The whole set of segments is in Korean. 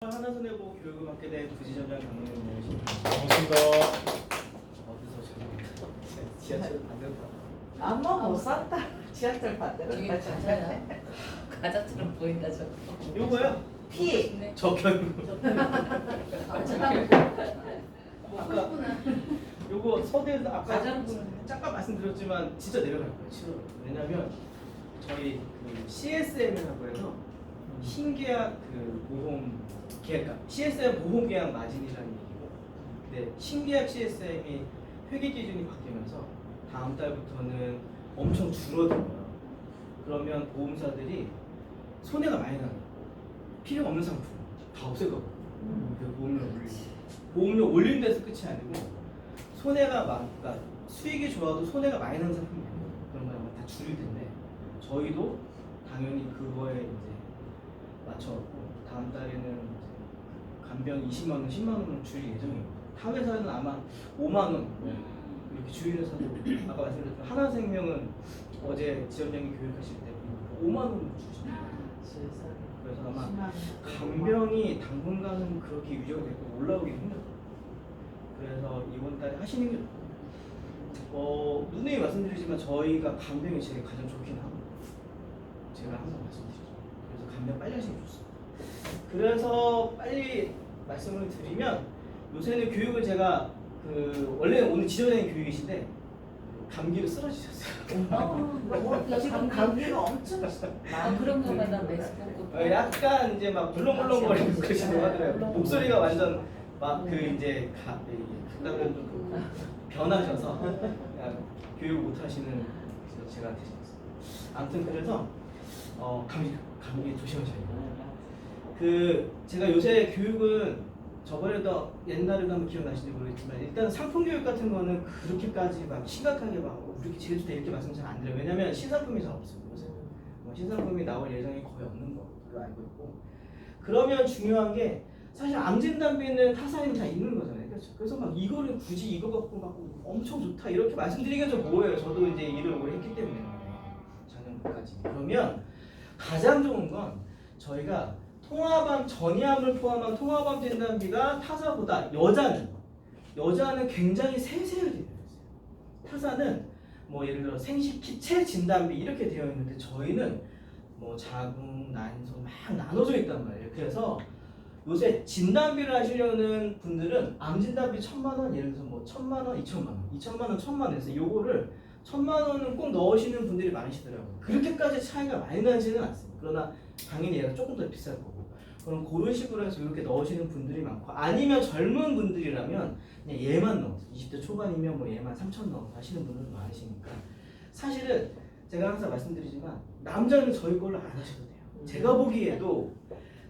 하나손해보험 교육을 받게 된 부지점장 강민호입니다. 반갑습니다. 어디서 오셨나요? 지하철 반대로 아마 못 산다. 지하철 반대로 저기 가자. 과자야. 과자처럼 보인다 저거. 요거요? 피. 네. 적혈. 아까 요거 서대에서 아까 가장 보는 잠깐 말씀드렸지만 진짜 내려갈 거예요. 7월. 왜냐면 저희 그 CSM이라고 해서 신계약 그 보험 계약가 CSM 보험 계약 마진이라는 얘기고, 근데 신계약 CSM이 회계 기준이 바뀌면서 다음 달부터는 엄청 줄어들어요. 그러면 보험사들이 손해가 많이 나는 거고 필요 없는 상품 다 없앨 거거든요. 그 보험료 올리는 데서 끝이 아니고 손해가 그러니까 수익이 좋아도 손해가 많이 나는 상품이 있거든요. 그런 거 아마 다 줄일 텐데 저희도 당연히 그거에 이제 맞춰갖고 다음 달에는 이제 간병 20만 원, 10만 원을 줄일 예정입니다. 타 회사는 아마 5만 원 이렇게 줄이는 사도 아까 말씀드렸던 하나생명은 어제 지점장이 교육하실 때 5만 원을 주십니다. 그래서 아마 간병이 당분간은 그렇게 유지가 되고 올라오기 힘들어요. 그래서 이번 달에 하시는 게 좋고, 누누이 말씀드리지만 저희가 간병이 제일 가장 좋긴 하고 제가 항상 말씀드리죠. 그래서 간병 빨리 하시는 게 좋습니다. 그래서 빨리 말씀을 드리면 요새는 교육을 제가 원래 오늘 지정된 교육이신데 감기로 쓰러지셨어요. 지금 감기가 엄청 아 그런 거만 나 메스꺼고. 약간 이제 막 물렁물렁거리는 그러시다고 하더라고요. 목소리가 완전 막 그 이제 그다음에 좀 변하셔서 그냥 교육 못 하시는 제가 되셨어요. 아무튼 그래서 감기 조심하셔야 돼요. 제가 요새 교육은 저번에도 옛날에도 한번 기억나시는지 모르겠지만 일단 상품 교육 같은 거는 그렇게까지 막 심각하게 막 우리 제주도 이렇게 말씀 잘 안 드려요. 왜냐면 신상품이 잘 없어요. 요새 신상품이 나올 예정이 거의 없는 걸로 알고 있고, 그러면 중요한 게 사실 암 진단비는 타사에는 다 있는 거잖아요. 그렇죠? 그래서 막 이거를 굳이 이거 갖고 막 엄청 좋다 이렇게 말씀드리기가 좀 뭐예요. 저도 이제 일을 오래 했기 때문에 작년까지. 그러면 가장 좋은 건 저희가 통합암 전이암을 포함한 통합암 진단비가 타사보다 여자는 굉장히 세세하게 되어 있어요. 타사는 뭐 예를 들어 생식기체 진단비 이렇게 되어 있는데 저희는 뭐 자궁, 난소 막 나눠져 있단 말이에요. 그래서 요새 진단비를 하시려는 분들은 암 진단비 1,000만 원, 예를 들어서 뭐 1,000만 원, 2,000만 원, 2,000만 원, 1,000만 원 해서 요거를 1,000만 원은 꼭 넣으시는 분들이 많으시더라고요. 그렇게까지 차이가 많이 나지는 않습니다. 그러나 당연히 얘가 조금 더 비쌀 거고, 그럼 그런 식으로 해서 이렇게 넣으시는 분들이 많고, 아니면 젊은 분들이라면 그냥 얘만 넣어서 20대 초반이면 뭐 얘만 3,000 넣어서 하시는 분들도 많으시니까 사실은 제가 항상 말씀드리지만 남자는 저희 걸로 안 하셔도 돼요. 제가 보기에도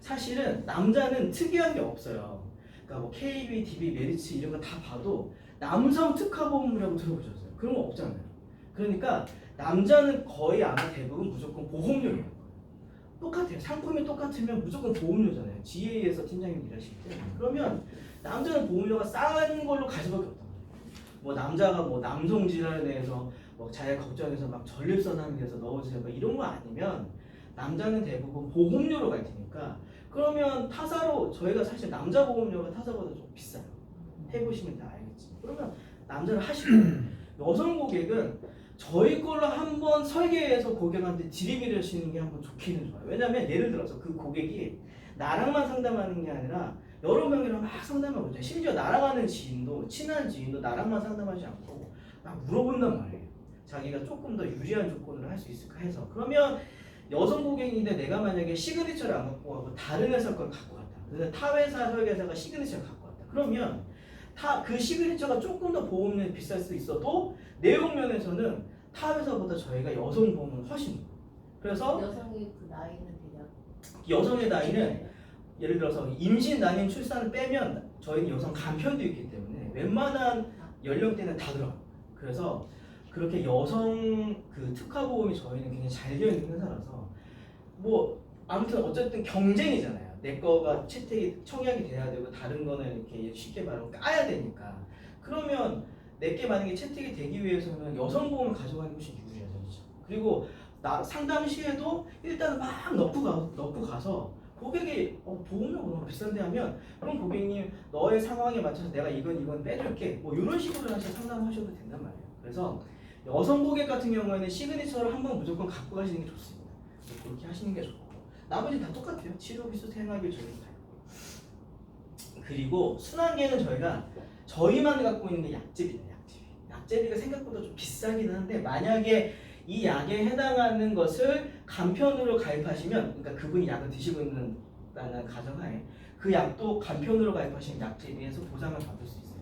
사실은 남자는 특이한 게 없어요. 그러니까 뭐 KB, DB, 메리츠 이런 거 다 봐도 남성 특화보험이라고 들어보셨어요? 그런 거 없잖아요. 그러니까 남자는 거의 아마 대부분 무조건 보험료예요. 똑같아요. 상품이 똑같으면 무조건 보험료잖아요. GA에서 팀장님 일하실 때. 그러면 남자는 보험료가 싼 걸로 갈 수밖에 없단 말이에요. 뭐 남자가 뭐 남성 질환에 대해서 뭐 자기가 걱정해서 막 전립선 위해서 넣어주세요 뭐 이런 거 아니면 남자는 대부분 보험료로 갈 테니까, 그러면 타사로 저희가 사실 남자 보험료가 타사보다 좀 비싸요. 해보시면 다 알겠지. 그러면 남자를 하시고 여성 고객은 저희 걸로 한번 설계해서 고객한테 드리미를 하시는 게 한번 좋기는 좋아요. 왜냐면 예를 들어서 그 고객이 나랑만 상담하는 게 아니라 여러 명이랑 막 상담하고 있잖아요. 심지어 나랑 아는 지인도, 친한 지인도 나랑만 상담하지 않고 막 물어본단 말이에요. 자기가 조금 더 유리한 조건으로 할 수 있을까 해서. 그러면 여성 고객인데 내가 만약에 시그니처를 안 갖고 가고 다른 회사 걸 갖고 갔다. 그래서 타 회사 설계사가 시그니처를 갖고 왔다. 그러면 그 시그니처가 조금 더 보험료이 비쌀 수 있어도 내용 면에서는 타 회사보다 저희가 여성 보험은 훨씬 높아요. 그래서 여성의 그 나이는 대략 여성의 나이는 예를 들어서 임신, 난임, 출산을 빼면 저희는 여성 간편도 있기 때문에 웬만한 연령대는 다 들어가요. 그래서 그렇게 여성 그 특화 보험이 저희는 굉장히 잘 되어 있는 회사라서 뭐 아무튼 어쨌든 경쟁이잖아요. 내 거가 채택이 청약이 돼야 되고 다른 거는 이렇게 쉽게 말하면 까야 되니까. 그러면 내게 만약에 채택이 되기 위해서는 여성 보험을 가져가는 것이 유리하죠. 그리고 상담 시에도 일단 막 넣고 가서 고객이 보험료가 너무 비싼데 하면 그럼 고객님 너의 상황에 맞춰서 내가 이건 빼줄게 뭐 이런 식으로 사실 상담하셔도 된단 말이에요. 그래서 여성 고객 같은 경우에는 시그니처를 한번 무조건 갖고 가시는 게 좋습니다. 그렇게 하시는 게 좋고 나머지 다 똑같아요. 치료비수, 생활비 저희 다 있고. 그리고 순환계는 저희만 갖고 있는 게 약제비예요. 약제비가 생각보다 좀 비싸긴 한데 만약에 이 약에 해당하는 것을 간편으로 가입하시면 그러니까 그분이 약을 드시고 있는다는 가정하에 그 약도 간편으로 가입하시면 약제비에서 보상을 받을 수 있어요.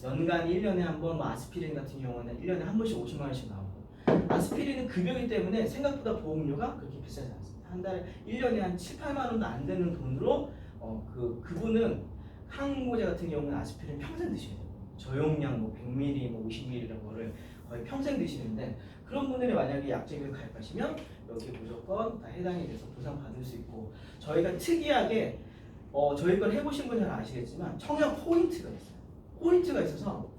연간 1년에 한 번 뭐 아스피린 같은 경우는 1년에 한 번씩 50만 원씩 나오고 아스피린은 급여이기 때문에 생각보다 보험료가 그렇게 비싸지 않습니다. 한 달에 1년에 한 7, 8만 원도 안 되는 돈으로 그분은 항모제 같은 경우는 아스피린 평생 드셔야 돼요. 저용량 뭐 100ml, 뭐 50ml 이런 거를 거의 평생 드시는데 그런 분들이 만약에 약제비를 가입하시면 여기 무조건 다 해당이 돼서 보상 받을 수 있고 저희가 특이하게 저희 걸 해보신 분들은 아시겠지만 청약 포인트가 있어요. 포인트가 있어서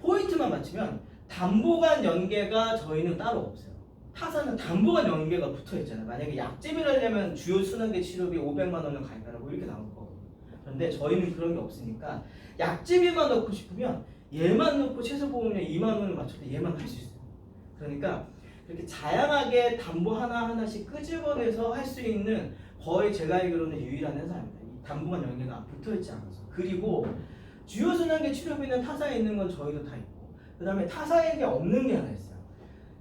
포인트만 맞추면 담보간 연계가 저희는 따로 없어요. 타사는 담보간 연계가 붙어 있잖아요. 만약에 약제비를 하려면 주요 순환계 치료비 500만 원을 가입하라고 이렇게 나올 거거든요. 그런데 저희는 그런 게 없으니까 약제비만 넣고 싶으면 얘만 넣고 최소보험료 2만 원을 맞춰도 얘만 할 수 있어요. 그러니까 이렇게 다양하게 담보 하나하나씩 끄집어내서 할 수 있는 거의 제가 알기로는 유일한 회사입니다. 이 담보간 연계가 붙어있지 않아서. 그리고 주요 순환계 치료비는 타사에 있는 건 저희도 다 있고 그 다음에 타사에 없는 게 하나 있어요.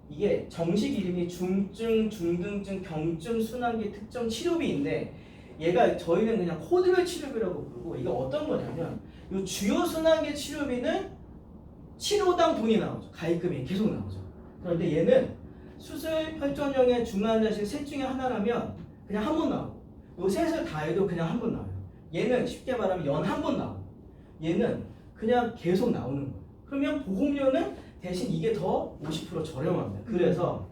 이게 정식 이름이 중증, 중등증, 경증 순환계 특정 치료비인데 얘가 저희는 그냥 코드별 치료비라고 부르고 이게 어떤 거냐면 이 주요 순환계 치료비는 치료당 돈이 나오죠. 가입금이 계속 나오죠. 그런데 얘는 수술, 혈전형의 중환자실 셋 중에 하나라면 그냥 한 번 나오고 요 셋을 다 해도 그냥 한 번 나와요. 얘는 쉽게 말하면 연 한 번 나오고 얘는 그냥 계속 나오는 거예요. 그러면 보험료는 대신 이게 더 50% 저렴합니다. 그래서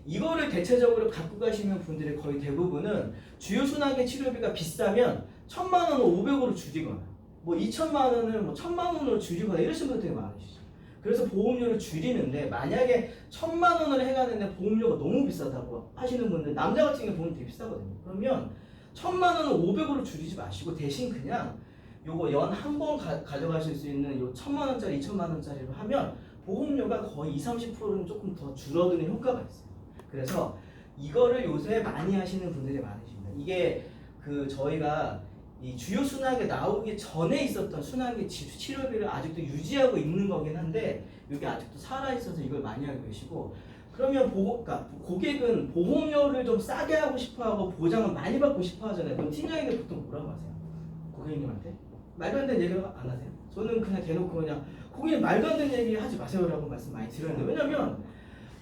이거를 대체적으로 갖고 가시는 분들이 거의 대부분은 주요 순환계 치료비가 비싸면 1,000만 원을 500으로 줄이거나 뭐 2,000만 원을 뭐 1,000만 원으로 줄이거나 이러시는 분들 되게 많으시죠. 그래서 보험료를 줄이는데 만약에 1,000만 원을 해가는데 보험료가 너무 비싸다고 하시는 분들 남자 같은 경우 보험 되게 비싸거든요. 그러면 1,000만 원을 500으로 줄이지 마시고 대신 그냥 요거 연 한 번 가져가실 수 있는 요 1,000만 원짜리, 2,000만 원짜리로 하면 보험료가 거의 20-30%는 조금 더 줄어드는 효과가 있어요. 그래서 이거를 요새 많이 하시는 분들이 많으십니다. 이게 저희가 이 주요 순환계 나오기 전에 있었던 순환계 치료비를 아직도 유지하고 있는 거긴 한데 이게 아직도 살아있어서 이걸 많이 알고 계시고 그러면 그러니까 고객은 보험료를 좀 싸게 하고 싶어하고 보장을 많이 받고 싶어 하잖아요. 그럼 팀장님들 보통 뭐라고 하세요? 고객님한테? 말도 안 되는 얘기를 안 하세요? 저는 그냥 대놓고 그냥 고객님 말도 안 되는 얘기 하지 마세요라고 말씀 많이 드렸는데 왜냐면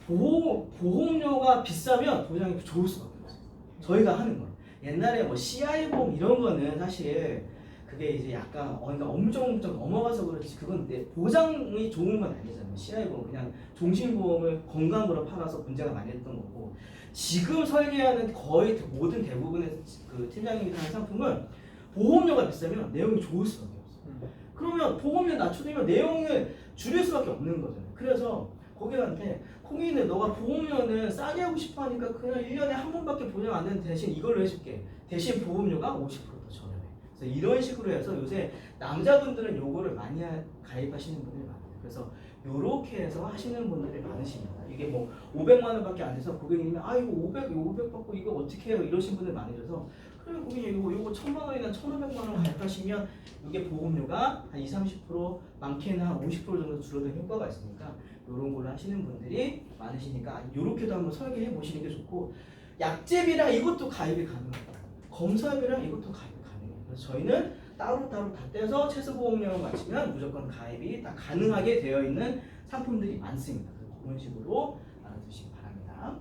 보험료가 비싸면 보장이 좋을 수밖에 없어요. 저희가 하는 거. 옛날에 뭐 CI 보험 이런 거는 사실 그게 이제 약간 그러니까 엄청 넘어가서 그렇지 그건 보장이 좋은 건 아니잖아요. CI 보험 그냥 종신보험을 건강으로 팔아서 문제가 많이 했던 거고 지금 설계하는 거의 모든 대부분의 그 팀장님이 하는 상품은 보험료가 비싸면 내용이 좋을 수밖에 없어요. 그러면 보험료 낮춰주면 내용을 줄일 수밖에 없는 거잖아요. 그래서 고객한테 고객님 너가 보험료는 싸게 하고 싶어 하니까 그냥 1년에 한 번밖에 보장 안 되는 대신 이걸로 해줄게. 대신 보험료가 50% 더 저렴해. 그래서 이런 식으로 해서 요새 남자분들은 요거를 많이 가입하시는 분들이 많아요. 그래서 요렇게 해서 하시는 분들이 많으십니다. 이게 뭐 500만 원밖에 안 돼서 고객님이 이거 500 받고 이거 어떻게 해요? 이러신 분들 많으셔서 그러면 고객님 요거 1,000만 원이나 1,500만 원 가입하시면 이게 보험료가 한 20-30% 많게는 한 50% 정도 줄어드는 효과가 있으니까 이런 걸로 하시는 분들이 많으시니까 이렇게도 한번 설계해 보시는 게 좋고 약제비랑 이것도 가입이 가능합니다. 검사비랑 이것도 가입이 가능해요. 그래서 저희는 따로따로 다 떼서 최소보험료를 맞추면 무조건 가입이 다 가능하게 되어 있는 상품들이 많습니다. 그런 식으로 알아두시기 바랍니다.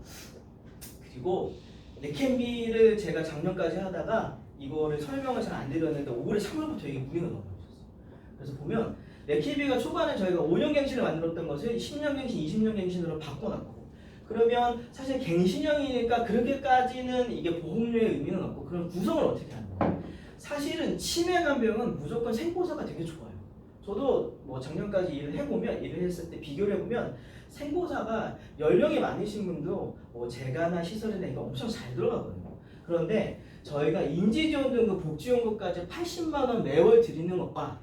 그리고 레캠비를 제가 작년까지 하다가 이거를 설명을 잘 안 드렸는데 올해 3월부터 이게 무리가 너무 많으셨어요. 그래서 보면 레캠비가 초반에 저희가 5년 갱신을 만들었던 것을 10년 갱신, 20년 갱신으로 바꿔놨고 그러면 사실 갱신형이니까 그렇게까지는 이게 보험료의 의미는 없고 그럼 구성을 어떻게 하는 거예요? 사실은 치매간병은 무조건 생보사가 되게 좋아요. 저도 뭐 작년까지 일을 했을 때 비교를 해보면 생보사가 연령이 많으신 분도 뭐 재가나 시설이나 이거 엄청 잘 들어가거든요. 그런데 저희가 인지지원 등급 복지연금까지 80만 원 매월 드리는 것과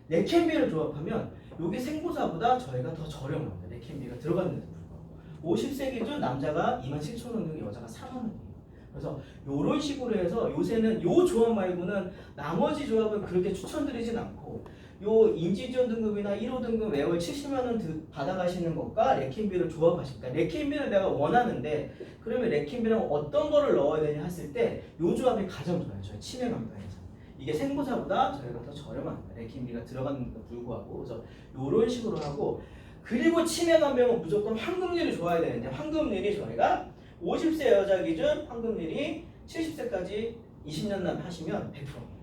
레캠비를 조합하면 이게 생보사보다 저희가 더 저렴합니다. 레캠비가 들어갔는데도 불구하고 50세 기준 남자가 27,000원 등급 여자가 4만 원이에요. 그래서 이런 식으로 해서 요새는 요 조합 말고는 나머지 조합은 그렇게 추천드리진 않고 요 인지지원 등급이나 1호 등급 매월 70만 원 받아가시는 것과 레캠비를 조합하실까? 레캠비를 내가 원하는데 그러면 레캠비랑 어떤 거를 넣어야 되냐 했을 때 요 조합이 가장 좋아요. 저희 치매 감당에서 이게 생보사보다 저희가 더 저렴합니다. 레캠비가 들어갔는데도 불구하고 그래서 요런 식으로 하고 그리고 치매 감병은 무조건 황금률이 좋아야 되는데 황금률이 저희가 50세 여자 기준 황금률이 70세까지 20년 남 하시면 100%.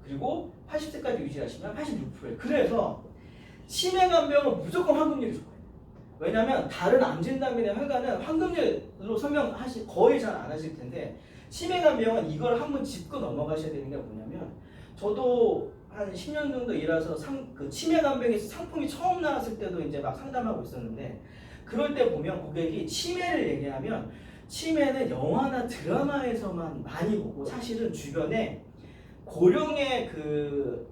그리고 80세까지 유지하시면 86%예요. 그래서 치매 감병은 무조건 황금률이 좋아요. 왜냐하면 다른 암 진단이나 혈관은 황금률로 설명하시 거의 잘 안 하실 텐데 치매 감병은 이걸 한번 짚고 넘어가셔야 되는 게 뭐냐면 저도 한 10년 정도 일해서 그 치매 감병에서 상품이 처음 나왔을 때도 이제 막 상담하고 있었는데 그럴 때 보면 고객이 치매를 얘기하면 치매는 영화나 드라마에서만 많이 보고 사실은 주변에 고령의 그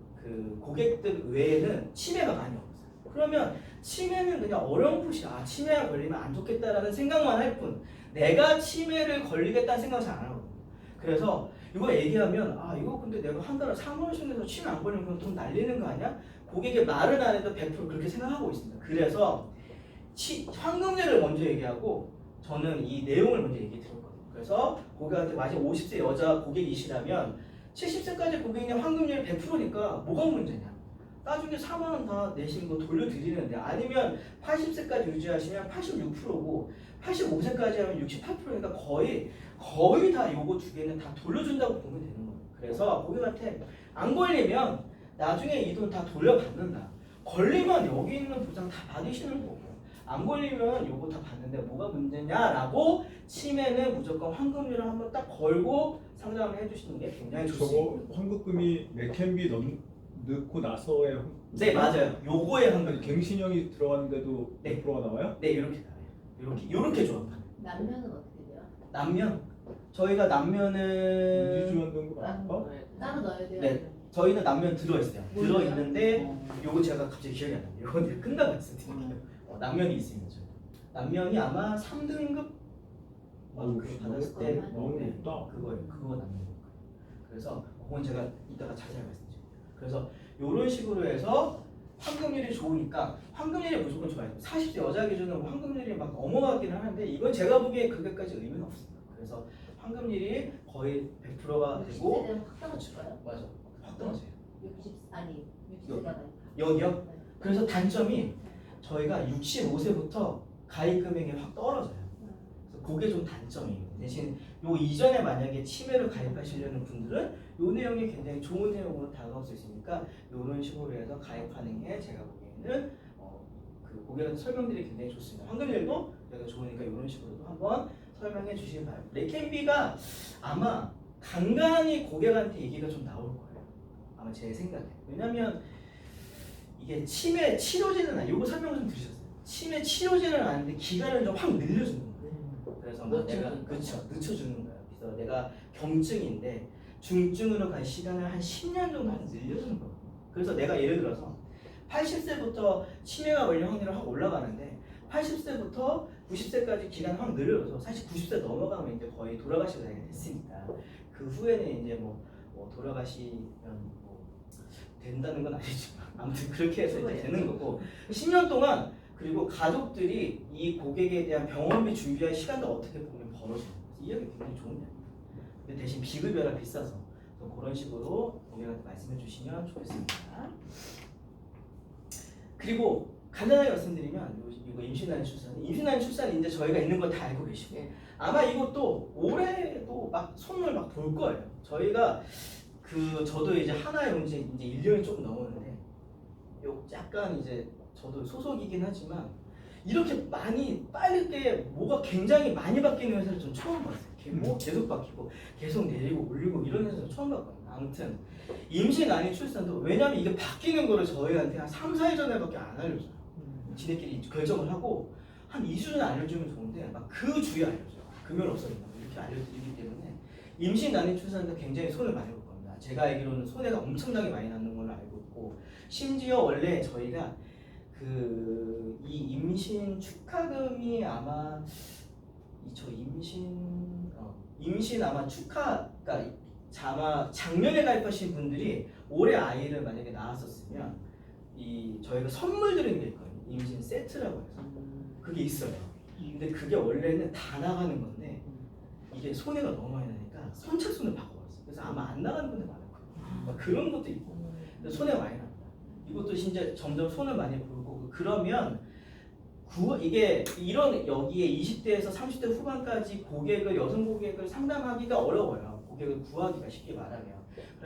고객들 외에는 치매가 많이 없어요. 그러면 치매는 그냥 어렴풋이 치매에 걸리면 안 좋겠다라는 생각만 할 뿐 내가 치매를 걸리겠다는 생각 잘 안 하거든요. 그래서 이거 얘기하면 이거 근데 내가 한 달에 4만 원씩 내서 치매 안 걸리면 그럼 돈 날리는 거 아니야? 고객의 말은 안 해도 100% 그렇게 생각하고 있습니다. 그래서 황금률을 먼저 얘기하고 저는 이 내용을 먼저 얘기 드렸거든요. 그래서 고객한테 만약 50세 여자 고객이시라면 70세까지 고객님 황금률이 100%니까 뭐가 문제냐? 나중에 4만 원 다 내신 거 돌려드리는데 아니면 80세까지 유지하시면 86%고 85세까지 하면 68%니까 거의 다 요거 두 개는 다 돌려준다고 보면 되는 거예요. 그래서 고객한테 안 걸리면 나중에 이 돈 다 돌려받는다. 걸리면 여기 있는 보장 다 받으시는 거고 안 걸리면 요거 다 받는데 뭐가 문제냐라고 치매는 무조건 황금률을 한번 딱 걸고 상담을 해주시는 게 굉장히 좋습니다. 저거 환급금이 레캠비 넣고 나서의 네 맞아요. 요거의 황금. 갱신형이 들어갔는데도 네. 100%가 나와요? 네 이렇게 나와요. 이렇게 조합하는. 남녀는 어떻게 돼요? 남면 저희가 남면은 인지지원 등급 아까? 따로 넣어야 돼요? 네. 저희는 남면 들어있어요. 뭐예요? 들어있는데 요거 제가 갑자기 기억이 안 나요. 요건 끝나고 말씀드릴게요. 남면이 있습니다. 저희. 남면이 아마 3등급 어우, 그거 받았을 때 너무 네, 높다. 그거 남는 거. 그래서 그건 제가 이따가 자세히 말씀드릴게요. 그래서 이런 식으로 해서 황금률이 좋으니까 황금률이 무조건 좋아요. 40대 여자 기준으로 황금률이 막 넘어가긴 하는데 이건 제가 보기에 그게까지 의미는 없습니다. 그래서 황금률이 거의 100%가 되고 60세대는 확 떨어질까요? 맞아 확 떨어져요. 60세가 여기요? 그래서 단점이 저희가 65세부터 가입 금액이 확 떨어져요. 그래서 그게 좀 단점이에요. 대신 요 이전에 만약에 치매를 가입하시려는 분들은 요 내용이 굉장히 좋은 내용으로 다가올 수 있으니까 이런 식으로 해서 가입하는 게 제가 보기에는 그 고객한테 설명드리기 굉장히 좋습니다. 황금률도 저희가 좋으니까 이런 식으로도 한번 설명해 주시기 바랍니다. 레캠비가 아마 간간히 고객한테 얘기가 좀 나올 거예요. 아마 제 생각에. 왜냐면 이게 치매 치료제는 이거 설명 좀 드리셨어요. 치매 치료제는 아닌데 기간을 좀 확 늘려주는 거예요. 그래서 뭐 내가 그렇죠 늦춰주는 거예요. 그래서 내가 경증인데 중증으로 갈 시간을 한 10년 정도 한 늘려주는 거예요. 그래서 내가 예를 들어서 80세부터 치매가 걸릴 확률이 확 올라가는데 80세부터 90세까지 기간 확 늘려서 사실 90세 넘어가면 이제 거의 돌아가실 나이가 됐으니까 그 후에는 이제 뭐 돌아가시면 뭐 된다는 건 아니지만 아무튼 그렇게 해서 이제 되는 거고 10년 동안 그리고 가족들이 이 고객에 대한 병원비 준비할 시간도 어떻게 보면 벌어져요. 이 이야기 굉장히 좋은 이야기예요. 근데 대신 비급여라 비싸서 그런 식으로 고객한테 말씀해 주시면 좋겠습니다. 그리고 간단하게 말씀드리면 이거 임신 아닌 출산 이제 저희가 있는 거 다 알고 계시고 아마 이것도 올해도 막 손을 막 볼 거예요. 저희가 저도 이제 하나에 온 지 이제 1년이 조금 넘었는데 약간 이제 저도 소속이긴 하지만 이렇게 많이 빠르게 뭐가 굉장히 많이 바뀌는 회사를 좀 처음 봤어요. 뭐 계속 바뀌고 계속 내리고 올리고 이런 회사를 처음 봤거든요. 아무튼 임신 아닌 출산도 왜냐면 이게 바뀌는 거를 저희한테 한 3, 4일 전에밖에 안 알려줘요. 지네끼리 결정을 하고 한 2주 전에 알려주면 좋은데 막 그 주에 알려줘요. 금요일 없어진다 이렇게 알려드리기 때문에 임신 난임 출산도 굉장히 손을 많이 볼 겁니다. 제가 알기로는 손해가 엄청나게 많이 나는 걸로 알고 있고 심지어 원래 저희가 이 임신 축하금이 아마 저 임신 아마 그러니까 아마 작년에 가입하신 분들이 올해 아이를 만약에 낳았었으면 저희가 선물 드리는 게 있거든요. 임신 세트라고 해서 그게 있어요. 근데 그게 원래는 다 나가는 건데 이게 손해가 너무 많이 나니까 선착순을 바꿔버렸어요. 그래서 아마 안 나가는 분들 많을 거예요. 막 그런 것도 있고 손해가 많이 납니다. 이것도 진짜 점점 손을 많이 볼 거고 그러면 이게 이런 여기에 20대에서 30대 후반까지 여성 고객을 상담하기가 어려워요. 고객을 구하기가 쉽게 말하면.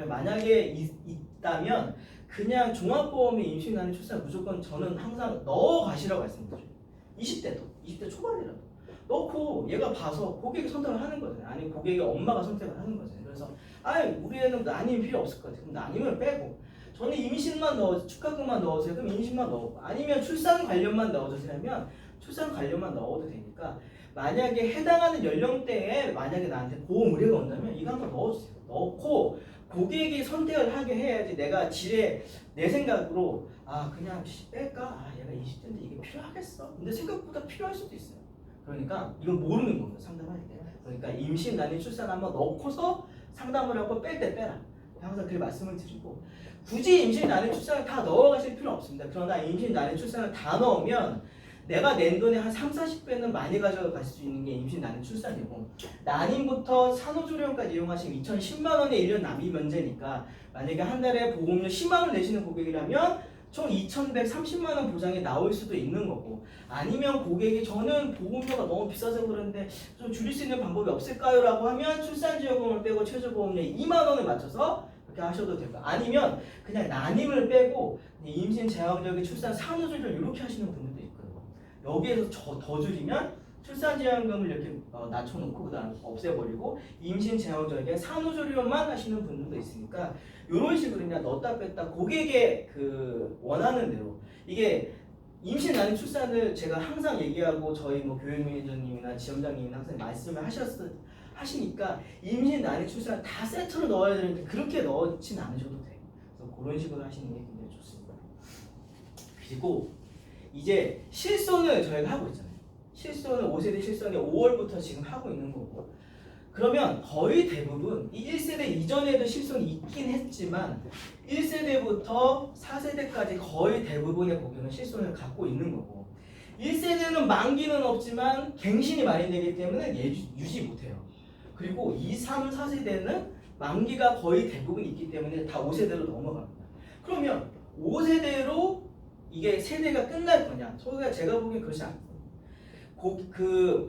만약에 있다면 그냥 종합보험에 임신 난임 출산 무조건 저는 항상 넣어 가시라고 말씀드려요. 20대 초반이라도 넣고 얘가 봐서 고객이 선택을 하는 거잖아요. 아니면 고객의 엄마가 선택을 하는 거잖아요. 그래서 우리 애는 난임 필요 없을 것 같아요. 그럼 난임을 빼고 저는 임신만 축하금만 넣어주세요. 그럼 임신만 넣고 아니면 출산 관련만 넣어주세요 하면 출산 관련만 넣어도 되니까 만약에 해당하는 연령대에 만약에 나한테 보험 의뢰가 온다면 이거 한번 넣어주세요. 넣고 고객이 선택을 하게 해야지 내가 내 생각으로 그냥 뺄까? 얘가 20대인데 이게 필요하겠어? 근데 생각보다 필요할 수도 있어요. 그러니까 이건 모르는 겁니다. 상담할 때. 그러니까 임신, 난임, 출산 한번 넣고서 상담을 하고 뺄 때 빼라. 항상 그렇게 말씀을 드리고 굳이 임신, 난임, 출산을 다 넣어가실 필요는 없습니다. 그러나 임신, 난임, 출산을 다 넣으면 내가 낸 돈의 한 30~40배는 많이 가져갈 수 있는 게 임신, 난임, 출산이고 난임부터 산후조리원까지 이용하시면 2,010만 원의 1년 납입 면제니까 만약에 한 달에 보험료 10만 원 내시는 고객이라면 총 2,130만 원 보장이 나올 수도 있는 거고 아니면 고객이 저는 보험료가 너무 비싸서 그런데 좀 줄일 수 있는 방법이 없을까요? 라고 하면 출산지원금을 빼고 최저보험료 2만 원을 맞춰서 그렇게 하셔도 되고 아니면 그냥 난임을 빼고 임신, 제왕절개, 출산, 산후조리원 이렇게 하시는 분들도 있거든요. 여기에서 더 줄이면 출산지원금을 이렇게 낮춰놓고 그 다음 없애버리고 임신, 제왕절개, 산후조리원만 하시는 분들도 있으니까 이런 식으로 그냥 넣었다 뺐다 고객의 원하는 대로 이게 임신, 난임, 출산을 제가 항상 얘기하고 저희 교육 매니저님이나 지점장님이 항상 말씀을 하시니까 임신, 난임, 출산 다 세트로 넣어야 되는데 그렇게 넣진 않으셔도 돼요. 그래서 그런 식으로 하시는 게 굉장히 좋습니다. 그리고 이제 실손을 저희가 하고 있잖아요. 실손을 5세대 실손이 5월부터 지금 하고 있는 거고 그러면 거의 대부분 1세대 이전에도 실손이 있긴 했지만 1세대부터 4세대까지 거의 대부분의 고객은 실손을 갖고 있는 거고 1세대는 만기는 없지만 갱신이 많이 되기 때문에 유지 못해요. 그리고 2, 3, 4세대는 만기가 거의 대부분 있기 때문에 다 5세대로 넘어갑니다. 그러면 5세대로 이게 세대가 끝날 거냐? 제가 보기엔 그렇지 않고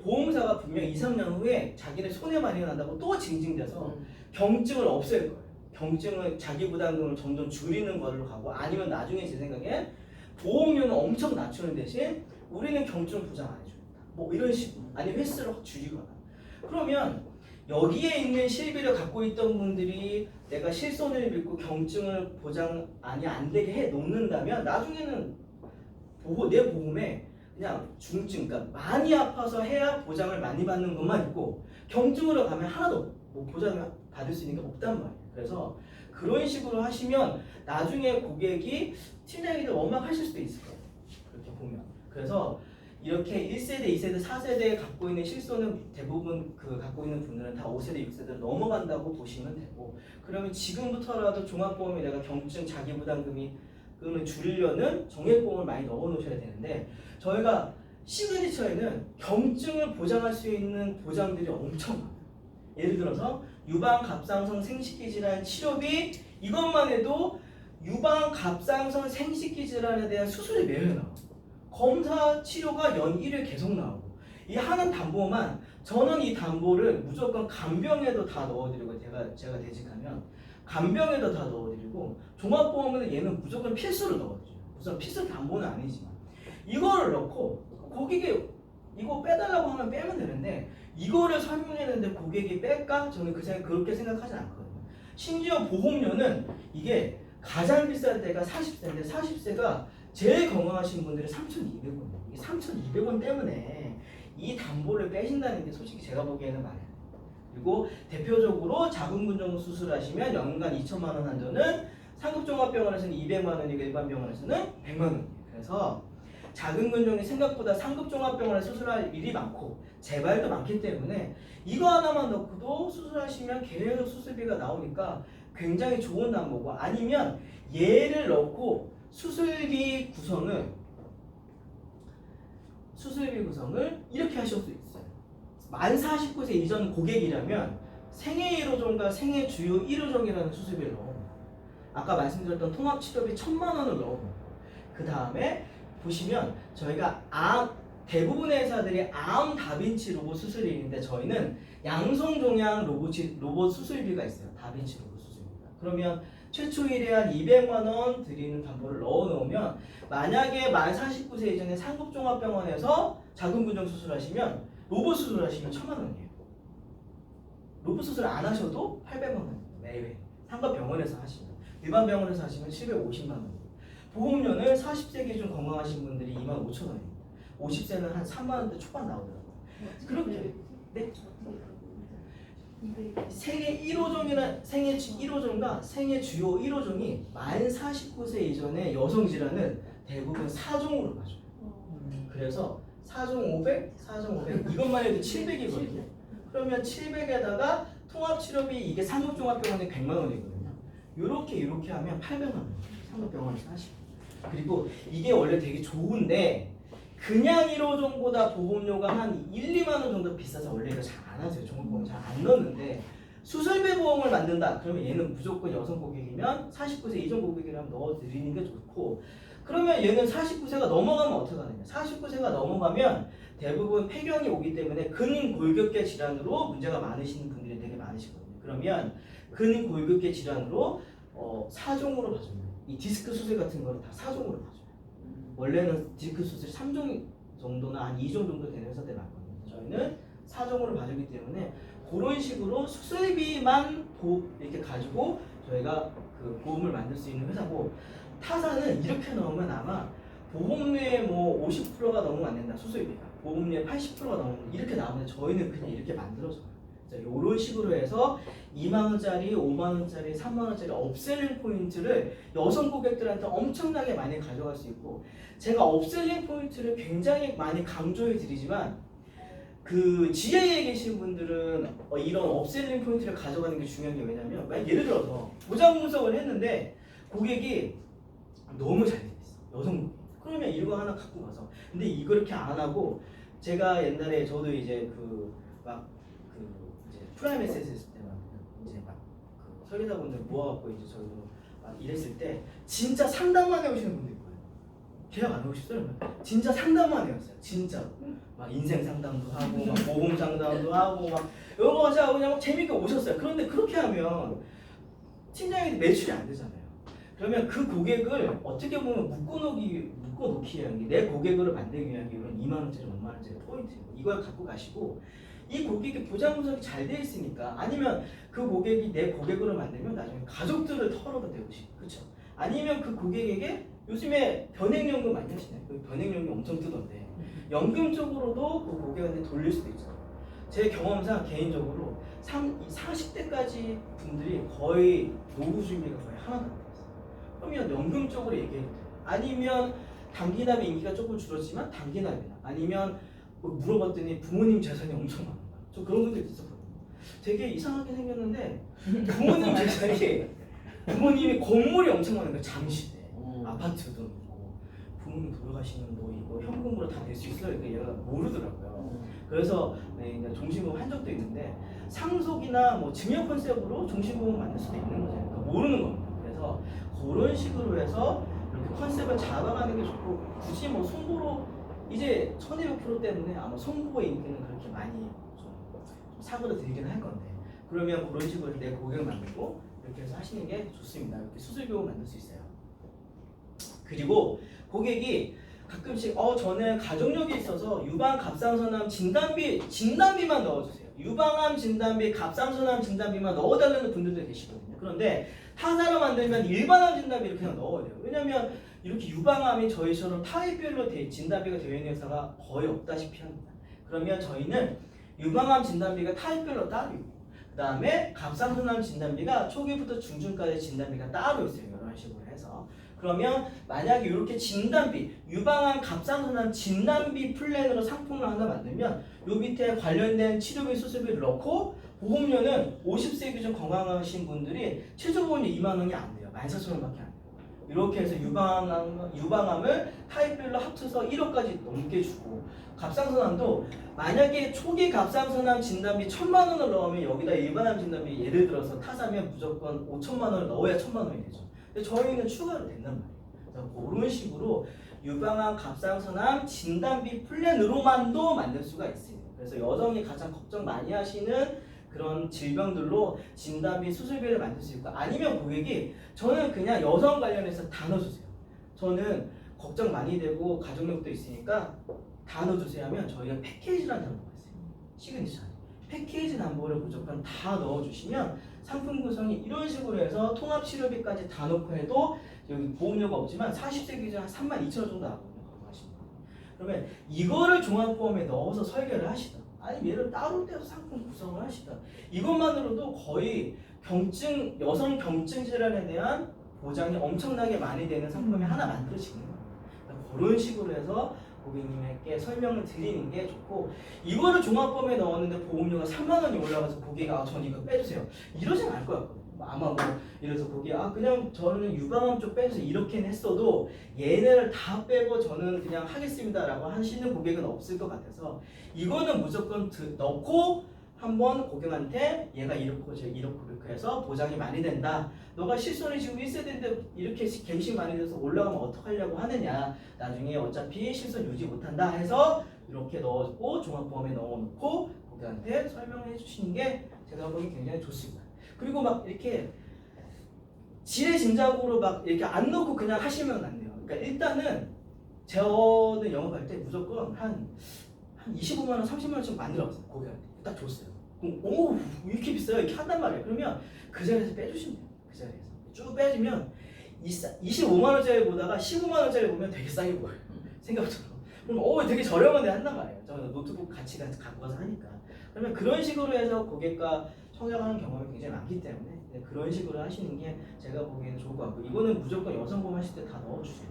보험사가 분명 2, 3년 후에 자기네 손해 많이 난다고 또 징징대서 경증을 없앨 거예요. 경증을 자기 부담금을 점점 줄이는 걸로 가고 아니면 나중에 제 생각에 보험료는 엄청 낮추는 대신 우리는 경증 보장 안 해줍니다. 뭐 이런 식으로 아니면 횟수를 확 줄이거나 그러면 여기에 있는 실비를 갖고 있던 분들이 내가 실손을 믿고 경증을 보장 안 되게 해 놓는다면 나중에는 내 보험에 그냥 중증, 그러니까 많이 아파서 해야 보장을 많이 받는 것만 있고 경증으로 가면 하나도 보장을 받을 수 있는 게 없단 말이에요. 그래서 그런 식으로 하시면 나중에 고객이 팀장님들 원망하실 수도 있을 거예요. 그렇게 보면. 그래서 이렇게 1세대, 2세대, 4세대에 갖고 있는 실손은 대부분 갖고 있는 분들은 다 5세대, 6세대로 넘어간다고 보시면 되고 그러면 지금부터라도 종합보험에 내가 경증 자기부담금을 줄이려는 정액보험을 많이 넣어 놓으셔야 되는데 저희가 시그니처에는 경증을 보장할 수 있는 보장들이 엄청 많아요. 예를 들어서 유방 갑상선 생식기 질환 치료비 이것만 해도 유방 갑상선 생식기 질환에 대한 수술이 매일 나와요. 검사 치료가 연 1회 계속 나오고 이 하는 담보만 저는 이 담보를 무조건 간병에도 다 넣어드리고 제가 되직하면 간병에도 다 넣어드리고 종합보험은 얘는 무조건 필수를 넣어드려요. 우선 필수 담보는 아니지만 이거를 넣고 고객이 이거 빼달라고 하면 빼면 되는데 이거를 설명했는데 고객이 뺄까? 저는 그렇게 생각하지 않거든요. 심지어 보험료는 이게 가장 비싼 때가 40세인데 40세가 제일 건강하신 분들이 3,200원이에요. 이게 3,200원 때문에 이 담보를 빼신다는 게 솔직히 제가 보기에는 말이에요. 그리고 대표적으로 자궁근종 수술하시면 연간 2천만 원 한도는 상급종합병원에서는 200만 원이고 일반 병원에서는 100만 원이에요. 그래서 자궁근종이 생각보다 상급종합병원에 수술할 일이 많고 재발도 많기 때문에 이거 하나만 넣고도 수술하시면 계속 수술비가 나오니까 굉장히 좋은 방법이고, 아니면 얘를 넣고 수술비 구성을 이렇게 하실 수 있어요. 만 49세 이전 고객이라면 생애 1호종과 생애 주요 1호종이라는 수술비를 넣어요. 아까 말씀드렸던 통합치료비 1,000만 원을 넣어요. 그 다음에 보시면 저희가 대부분의 의사들이 암 다빈치 로봇 수술이 있는데 저희는 양성종양 로봇 수술비가 있어요. 다빈치 로봇 수술비가. 그러면 최초 1회 한 200만 원 드리는 담보를 넣어놓으면 만약에 만 49세 이전에 상급종합병원에서 자궁근종 수술하시면 로봇 수술하시면 1,000만 원이에요. 로봇 수술 안 하셔도 800만 원이에요. 매회. 상급병원에서 하시면. 일반 병원에서 하시면 750만 원이에요. 보험료는 40세 기준 건강하신 분들이 25,000원입니다. 50세는 한 3만 원대 초반 나오더라고요. 그렇게 네? 생애 1호종이나 생애 1호종과 생애 주요 1호종이 만 49세 이전의 여성 질환은 대부분 4종으로 봐줘요. 그래서 4종 500, 4종 500 이것만 해도 700이거든요. 그러면 700에다가 통합치료비 이게 상급종합병원에 100만 원이거든요. 요렇게 하면 800만 원. 상급병원에서 하시고. 그리고 이게 원래 되게 좋은데 그냥 1호종보다 보험료가 한 1, 2만 원 정도 비싸서 원래 이거 잘 안 하세요. 종합보험 잘 안 넣는데 수술비 보험을 만든다. 그러면 얘는 무조건 여성 고객이면 49세 이전 고객이라면 넣어드리는 게 좋고, 그러면 얘는 49세가 넘어가면 어떻게 하느냐. 49세가 넘어가면 대부분 폐경이 오기 때문에 근골격계 질환으로 문제가 많으신 분들이 되게 많으시거든요. 그러면 근골격계 질환으로 4종으로 봐줍니다. 이 디스크 수술 같은 거는 다 4종으로 봐줘요. 원래는 디스크 수술 3종 정도나 한 2종 정도 되는 회사들이 많거든요. 저희는 4종으로 봐주기 때문에 그런 식으로 수술비만 이렇게 가지고 저희가 그 보험을 만들 수 있는 회사고, 타사는 이렇게 넣으면 아마 보험료의 뭐 50%가 넘으면 안 된다. 수술비가 보험료의 80%가 넘으면 이렇게 나오는데 저희는 그냥 이렇게 만들어줘요. 이런 식으로 해서 2만 원짜리, 5만 원짜리, 3만 원짜리 업셀링 포인트를 여성 고객들한테 엄청나게 많이 가져갈 수 있고, 제가 업셀링 포인트를 굉장히 많이 강조해 드리지만 그 지혜에 계신 분들은 이런 업셀링 포인트를 가져가는 게 중요한 게 왜냐면, 예를 들어서 보장 분석을 했는데 고객이 너무 잘 돼 있어, 여성 고객. 그러면 이거 하나 갖고 가서, 근데 이거 이렇게 안 하고, 제가 옛날에 저도 이제 프라임 SS 했을 때만 이제 그 설계사분들 모아갖고 이제 저희도 일했을 때 진짜 상담만 해오시는 분들 있고요. 계약 안 해오셨어요? 진짜 상담만 해왔어요. 진짜 막 인생 상담도 하고 막 보험 상담도 하고 막 이런 거 하자 그냥 재밌게 오셨어요. 그런데 그렇게 하면 팀장이 매출이 안 되잖아요. 그러면 그 고객을 어떻게 보면 묶어놓기 위한 게, 내 고객을 만들기 위한 게 이런 2만 원짜리, 5만 원짜리 포인트예요. 이걸 갖고 가시고, 이 고객이 보장 분석이 잘 돼 있으니까, 아니면 그 고객이 내 고객으로 만들면 나중에 가족들을 털어도 되고 싶고, 그렇죠? 아니면 그 고객에게 요즘에 변액연금 많이 하시나요? 그 변액연금 엄청 뜨던데 연금 쪽으로도 그 고객한테 돌릴 수도 있잖아요. 제 경험상 개인적으로 40대까지 분들이 거의 노후 준비가 거의 하나도 안 돼 있어요. 그러면 연금 쪽으로 얘기해도 돼요. 아니면 단기납 인기가 조금 줄었지만 단기납이나, 아니면 물어봤더니 부모님 재산이 엄청 많은 거야. 저 그런 분들 있었거든요. 되게 이상하게 생겼는데 부모님 재산이, 부모님이 건물이 엄청 많은 거야. 잠시대 아파트도 있고, 부모님 돌아가시는 거 이거 현금으로 다 낼 수 있어요. 이거 얘가 모르더라고요. 그래서 이제 종신보험 한 적도 있는데, 상속이나 뭐 증여 컨셉으로 종신보험 만들 수도 있는 거죠. 그러니까 모르는 겁니다. 그래서 그런 식으로 해서 이렇게 컨셉을 잡아가는 게 좋고, 굳이 뭐 손보로 이제 1200% 때문에 아마 손보의 인기는 그렇게 많이 좀 사고를 들이긴 할 건데, 그러면 그런 식으로 내 고객을 만들고 이렇게 해서 하시는 게 좋습니다. 이렇게 수술비용 만들 수 있어요. 그리고 고객이 가끔씩 저는 가족력이 있어서 유방 갑상선암 진단비만 넣어주세요. 유방암 진단비, 갑상선암 진단비만 넣어달라는 분들도 계시거든요. 그런데 타사로 만들면 일반암 진단비를 그냥 넣어야 돼요. 왜냐면 이렇게 유방암이 저희처럼 타입별로 진단비가 되어 있는 회사가 거의 없다시피 합니다. 그러면 저희는 유방암 진단비가 타입별로 따로 있고, 그 다음에 갑상선암 진단비가 초기부터 중증까지 진단비가 따로 있어요. 이런 식으로 해서. 그러면 만약에 이렇게 진단비, 유방암 갑상선암 진단비 플랜으로 상품을 하나 만들면 요 밑에 관련된 치료비 수술비를 넣고 보험료는 50세 기준 건강하신 분들이 최저 보험료 2만 원이 안 돼요. 14,000원밖에 안 돼요. 이렇게 해서 유방암을 타입별로 합쳐서 1억까지 넘게 주고 갑상선암도 만약에 초기 갑상선암 진단비 1,000만 원을 넣으면 여기다 일반암 진단비 예를 들어서 타사면 무조건 5천만 원을 넣어야 1,000만 원이 되죠. 근데 저희는 추가로 된단 말이에요. 그래서 그런 식으로 유방암 갑상선암 진단비 플랜으로만도 만들 수가 있습니다. 그래서 여성이 가장 걱정 많이 하시는 그런 질병들로 진단비 수술비를 만들 수 있고 아니면 고객이 저는 그냥 여성 관련해서 다 넣어주세요. 저는 걱정 많이 되고 가족력도 있으니까 다 넣어주세요 하면 저희가 패키지라는 단어가 있어요. 시그니처 패키지 담보를 무조건 다 넣어주시면 상품 구성이 이런 식으로 해서 통합 치료비까지 다 넣고 해도 여기 보험료가 없지만 40세 기준 한 32,000원 정도 나거든요. 건강하시는 분. 그러면 이거를 종합보험에 넣어서 설계를 하시다. 아니면 얘를 따로 떼서 상품 구성을 하시다. 이것만으로도 거의 병증, 여성 병증 질환에 대한 보장이 엄청나게 많이 되는 상품이 하나 만들어지는 거예요. 그러니까 그런 식으로 해서 고객님에게 설명을 드리는 게 좋고 이거를 종합보험에 넣었는데 보험료가 3만 원이 올라가서 고객가 전 이거 빼주세요. 이러진 않을 것 같거든요. 아마 뭐 이래서 고객이 그냥 저는 유방암 쪽 빼주세요 이렇게는 했어도 얘네를 다 빼고 저는 그냥 하겠습니다라고 하시는 고객은 없을 것 같아서 이거는 무조건 넣고 한번 고객한테 얘가 이렇고 이렇게 해서 보장이 많이 된다. 너가 실손이 지금 1세대인데 이렇게 갱신 많이 돼서 올라가면 어떡하려고 하느냐. 나중에 어차피 실손 유지 못한다 해서 이렇게 넣어주고 종합보험에 넣어놓고 고객한테 설명해 주시는 게 제가 보기엔 굉장히 좋습니다. 그리고 막 이렇게 지레짐작으로 막 이렇게 안 넣고 그냥 하시면 안 돼요. 그러니까 일단은 저는 영업할 때 무조건 한 25만 원, 30만 원쯤 만들어봤어요. 고객한테 딱 줬어요. 그럼 오 이렇게 비싸요? 이렇게 한단 말이에요. 그러면 그 자리에서 빼주시면 돼요. 그 자리에서 쭉 빼주면 25만 원짜리 보다가 15만 원짜리 보면 되게 싸게 보여요. 생각처럼. 그럼 되게 저렴한데 한단 말이에요. 저 노트북 같이 갖고 가서 하니까. 그러면 그런 식으로 해서 고객과 성장하는 경험이 굉장히 많기 때문에 그런 식으로 하시는 게 제가 보기에는 좋을 것 같고 이거는 무조건 여성보험 하실 때 다 넣어주세요.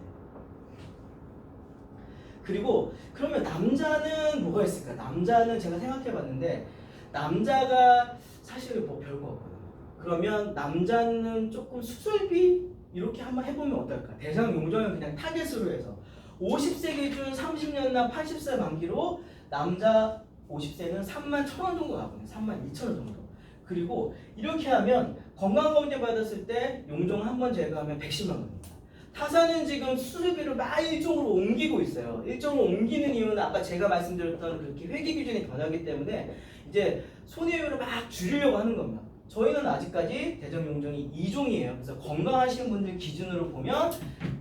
그리고 그러면 남자는 뭐가 있을까? 남자는 제가 생각해봤는데 남자가 사실 뭐 별거 없거든요. 그러면 남자는 조금 수술비 이렇게 한번 해보면 어떨까? 대상 용적은 그냥 타겟으로 해서 50세 기준 30년 난 80세 만기로 남자 50세는 31,000원 정도 나거든요. 32,000원 정도. 그리고 이렇게 하면 건강검진 받았을 때 용종 한 번 제거하면 110만 원입니다. 타사는 지금 수술비를 막 일종으로 옮기고 있어요. 일종으로 옮기는 이유는 아까 제가 말씀드렸던 그렇게 회계 기준이 변하기 때문에 이제 손해율을 막 줄이려고 하는 겁니다. 저희는 아직까지 대장 용종이 2종이에요. 그래서 건강하신 분들 기준으로 보면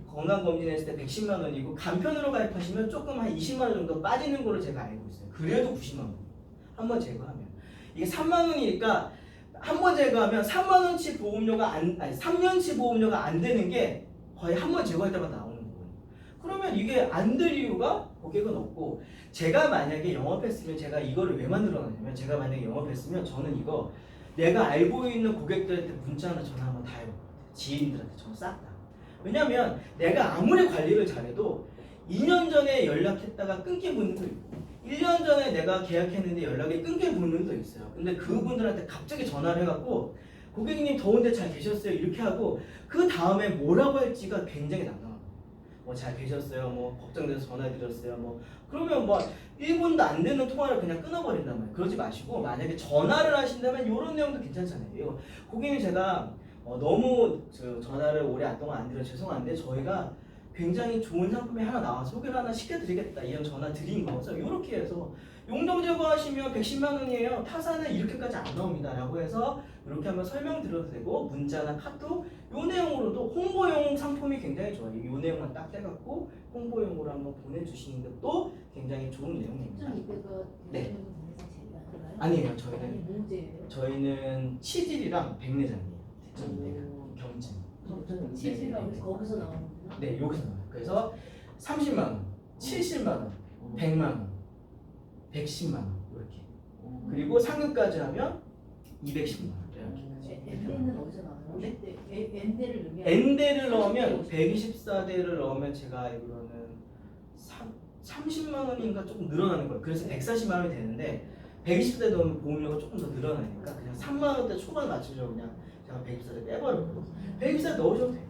건강검진했을 때 110만 원이고 간편으로 가입하시면 조금 한 20만 원 정도 빠지는 걸로 제가 알고 있어요. 그래도 90만 원. 한 번 제거하면. 이게 3만 원이니까 한 번 제거하면 3만 원치 보험료가 3년치 보험료가 안 되는 게 거의 한 번 제거할 때마다 나오는 거예요. 그러면 이게 안 될 이유가 고객은 없고 제가 만약에 영업했으면 제가 이거를 왜 만들어놨냐면 제가 만약에 영업했으면 저는 이거 내가 알고 있는 고객들한테 문자나 전화하면 다 해요. 지인들한테 전화 싹 다. 왜냐면 내가 아무리 관리를 잘해도 2년 전에 연락했다가 끊긴 분들도 있고 1년 전에 내가 계약했는데 연락이 끊긴 분들도 있어요. 근데 그분들한테 갑자기 전화를 해갖고 고객님 더운데 잘 계셨어요? 이렇게 하고 그 다음에 뭐라고 할지가 굉장히 난감합니다. 뭐 잘 계셨어요? 뭐 걱정돼서 전화드렸어요? 뭐 그러면 뭐 1분도 안 되는 통화를 그냥 끊어버린단 말이에요. 그러지 마시고 만약에 전화를 하신다면 이런 내용도 괜찮잖아요. 이거 고객님 제가 너무 전화를 오래 동안 안 드려서 죄송한데 저희가 굉장히 좋은 상품이 하나 나와서 소개를 하나 시켜드리겠다. 이런 전화 드린 거죠. 이렇게 해서 용종 제거하시면 110만 원이에요. 타사는 이렇게까지 안 나옵니다. 라고 해서 이렇게 한번 설명드려도 되고 문자나 카톡 요 내용으로도 홍보용 상품이 굉장히 좋아요. 요 내용만 딱 떼갖고 홍보용으로 한번 보내주시는 것도 굉장히 좋은 내용입니다. 1,200원 네. 제외하나요? 아니에요. 아니 뭐제예요? 저희는 치질이랑 백내장이에요. 대장내장, 경증. 치즈라고 해서 거기서 나오는구나. 네, 여기서 나와요. 그래서 30만 원, 70만 원, 100만 원, 110만 원 이렇게. 그리고 상급까지 하면 210만 원. N대는 어디서 나와요? 네? N대를 넣으면 N대를 넣으면 124대를 넣으면 제가 알기로는 30만 원인가 조금 늘어나는 거예요. 그래서 140만 원이 되는데 120대 넣으면 보험료가 조금 더 늘어나니까 그냥 3만 원대 초반 맞추려고 그냥 제가 124대 빼버렸고 124대 넣으셔도 돼요.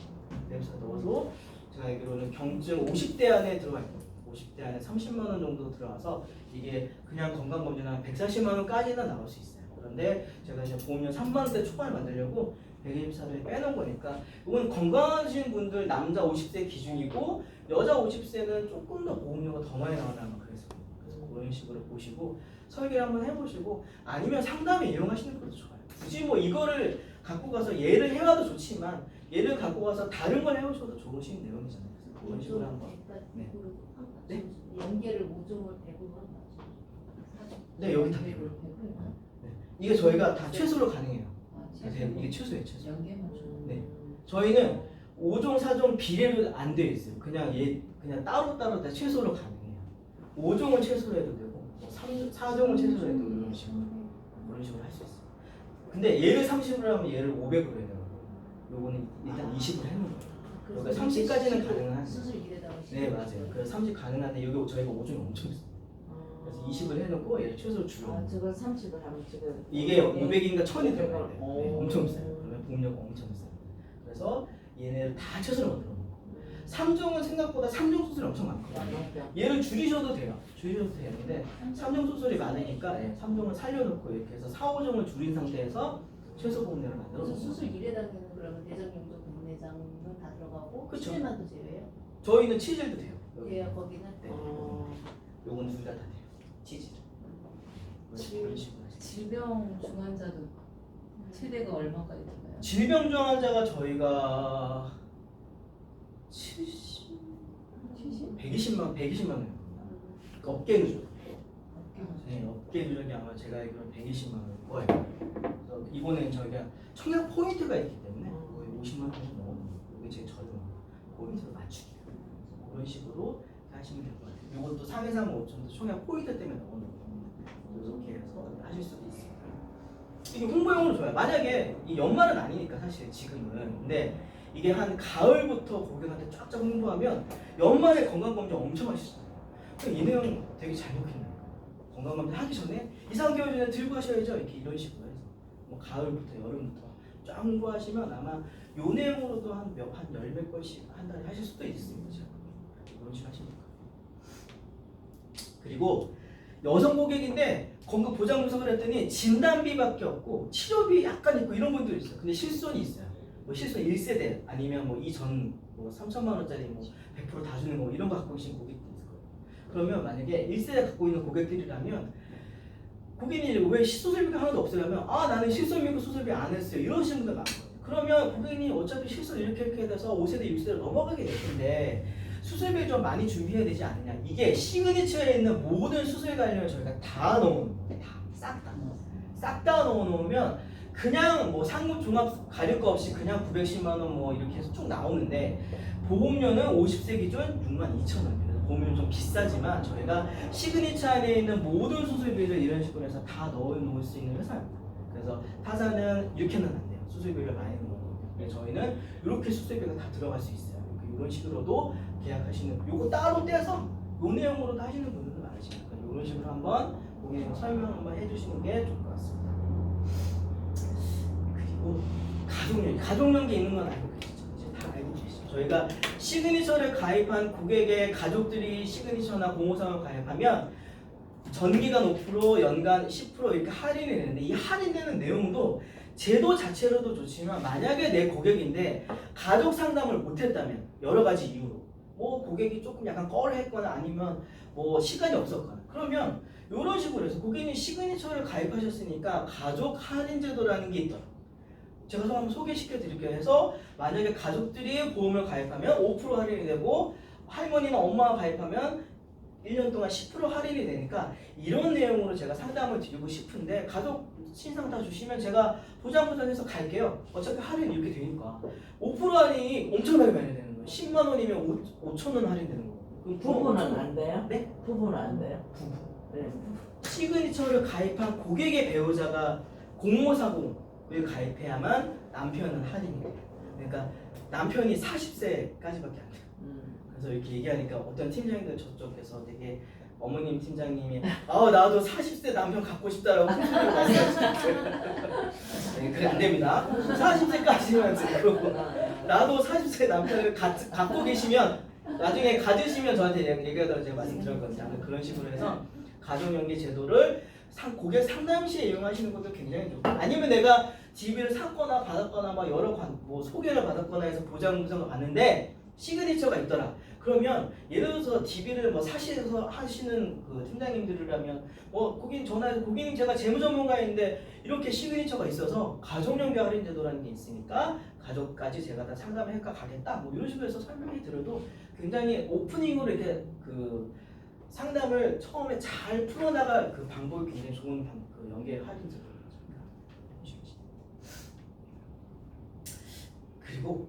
124대 넣어서 제가 알기로는 경증 50대 안에 들어가 있고 50대 안에 30만 원 정도 들어와서 이게 그냥 건강검진 한 140만 원까지는 나올 수 있어요. 그런데 제가 이제 보험료 3만 원대 초반을 만들려고 124대를 빼놓은 거니까 이건 건강하신 분들 남자 50세 기준이고 여자 50세는 조금 더 보험료가 더 많이 나오나 그래서 그런 식으로 보시고 설계를 한번 해보시고 아니면 상담에 이용하시는 것도 좋아요. 굳이 뭐 이거를 갖고 가서 얘를 해와도 좋지만 얘를 갖고 가서 다른 걸 해오셔도 좋으신 내용이잖아요. 그래서 그런 식으로 한번 네. 네? 연계를 5종을 100으로 한다. 네, 여기 다 100으로. 이게 저희가 다 최소로 가능해요. 이게 최소예요, 최소. 연계만 좀. 네. 저희는 5종, 4종 비례로 안 되어 있어요. 그냥 그냥 따로따로 다 최소로 가능해요. 5종은 최소로 해도 되고, 4종은 최소로 해도 이런 식으로 할 수 있어요. 근데 얘를 30으로 하면 얘를 500으로 해야 되고, 요거는 일단 20으로 해놓은 거예요. 그러니까 30까지는 가능한. 수술 일에다가. 네, 맞아요. 그래서 30 가능한데 여기 저희가 5종이 엄청 있어요. 그래서 20을 해놓고 얘를 최소로 줄여. 아, 저걸 30을 하면 지금 이게 500인가 1000이 들어가야 돼요. 오. 네, 엄청 비싸요. 그러면 보험료가 엄청 비싸요. 그래서 얘네를 다 최소로 만들어 놓은 거예요. 3종은 생각보다 3종 수술이 엄청 많거든요. 얘를 줄이셔도 돼요. 줄이셔도 되는데 3종 수술이 많으니까 3종을 살려놓고 이렇게 해서 4, 5종을 줄인 상태에서 최소 보험료를 만들어 그래서 놓은 거예요. 수술 일에다가는 그러면 대장용도 백내장은 다 들어가고 그쵸. 치질만 또 제외해요? 저희는 치질도 돼요. 여기. 예, 거기는. 네. 요건 둘 다 돼요. 치질. 그런 식으로 하시죠. 질병 중환자도 최대가 얼마까지 들어가요? 질병 중환자가 저희가 120만 원. 업계 누적. 네, 업계 누적이 아마 제가 알기로는 120만 원일 거예요. 그래서 이번에는 저희가 청약 포인트가 있기 때문에 거의 50만 원 정도 넘어요. 이게 제 저렴 포인트를 맞추기. 그런 식으로 하시면 될 것 같아요. 이것도 3회상 5천도 청약 포인트 때문에 넣어놓은 거예요. 이렇게 해서 하실 수도 있어요. 이게 홍보용으로 좋아요. 만약에 이 연말은 아니니까 사실 지금은. 근데 이게 한 가을부터 고객한테 쫙쫙 홍보하면 연말에 건강검진 엄청 하시잖아요. 그럼 이 내용 되게 잘 먹힌다니까. 건강검진 하기 전에 2, 3개월 전에 들고 하셔야죠. 이렇게 이런 식으로 해서 뭐 가을부터 여름부터 쫙 홍보하시면 아마 요 내용으로도 한 열 몇 건씩 한 달에 하실 수도 있습니다. 이런 식으로 하시면 돼요. 그리고 여성 고객인데 건강 보장 분석을 했더니 진단비밖에 없고 치료비 약간 있고 이런 분들이 있어요. 근데 실손이 있어요. 뭐 실손 1세대 아니면 뭐 이전 뭐 3천만 원짜리 뭐 100% 다 주는 거 이런 거 갖고 계신 고객도 있을 거예요. 그러면 만약에 1세대 갖고 있는 고객들이라면 고객님이 왜 실손비가 하나도 없어요 하면 아 나는 실손 믿고 수술비 안 했어요 이러시는 분들 많거든요. 그러면 고객님 어차피 실손 이렇게 돼서 5세대 6세대로 넘어가게 될 텐데 수술비 좀 많이 준비해야 되지 않느냐. 이게 시그니처에 있는 모든 수술 관련을 저희가 다 넣어놓는 거예요. 싹 다 넣어놓으면 그냥 뭐 상품 종합 가릴 거 없이 그냥 910만 원 뭐 이렇게 해서 쭉 나오는데 보험료는 50세 기준 62,000원. 그래서 보험료는 좀 비싸지만 저희가 시그니처 안에 있는 모든 수술비를 이런 식으로 해서 다 넣어놓을 수 있는 회사입니다. 그래서 타사는 이렇게는 안 돼요. 수술비를 많이 넣어놓고. 그래서 저희는 이렇게 수술비가 다 들어갈 수 있어요. 이런 식으로도 계약하시는 요거 따로 떼서 요 내용으로도 하시는 분들도 많으시니까 이런 식으로 한번 고객님 설명 한번 해주시는 게 좋을 것 같습니다. 그리고 가족연계 있는 건 알고 계시죠? 이제 다 알고 계시죠? 저희가 시그니처를 가입한 고객의 가족들이 시그니처나 공호상을 가입하면 전기간 5% 연간 10% 이렇게 할인이 되는데 이 할인되는 내용도 제도 자체로도 좋지만 만약에 내 고객인데 가족 상담을 못했다면 여러 가지 이유로 뭐 고객이 조금 약간 꺼려했거나 아니면 뭐 시간이 없었거나 그러면 이런 식으로 해서 고객님 시그니처를 가입하셨으니까 가족 할인 제도라는 게 있더라고요. 제가 한번 소개시켜 드릴게요. 해서 만약에 가족들이 보험을 가입하면 5% 할인이 되고 할머니나 엄마가 가입하면 1년 동안 10% 할인이 되니까 이런 내용으로 제가 상담을 드리고 싶은데 가족 신상 다 주시면 제가 보장해서 갈게요. 어차피 할인 이렇게 되니까 5% 할인이 엄청나게 많이 되는 거예요. 10만 원이면 5천 원 할인되는 거예요. 그럼 부부는 안 돼요? 네? 부부는 안 돼요? 부부. 네. 시그니처를 가입한 고객의 배우자가 공모사고를 가입해야만 남편은 할인이 돼요. 그러니까 남편이 40세까지밖에 안 돼요. 그래서 이렇게 얘기하니까 어떤 팀장님들 저쪽에서 되게 어머님 팀장님이 나도 40세 남편 갖고 싶다라고 말씀하시는데 네, 그래 안 됩니다. 40세까지만 그러고 나도 40세 남편을 갖고 계시면 나중에 가지시면 저한테 얘기하다가 제가 말씀드렸거든요. 아무튼 그런 식으로 해서 가족연계 제도를 고객 상담 시에 이용하시는 것도 굉장히 좋고, 아니면 내가 DB를 샀거나 받았거나 막 여러 뭐 소개를 받았거나 해서 보장 구성을 받는데 시그니처가 있더라. 그러면 예를 들어서 DB를 뭐 사시서 하시는 그 팀장님들이라면 고객님 전화해서 고객님 제가 재무 전문가인데 이렇게 시그니처가 있어서 가족연계 할인 제도라는 게 있으니까 가족까지 제가 다 상담을 할까 가겠다 뭐 이런 식으로 해서 설명해 드려도 굉장히 오프닝으로 이렇게 그 상담을 처음에 잘 풀어나갈 그 방법이 굉장히 좋은 그 연계 할인 제도입니다. 그리고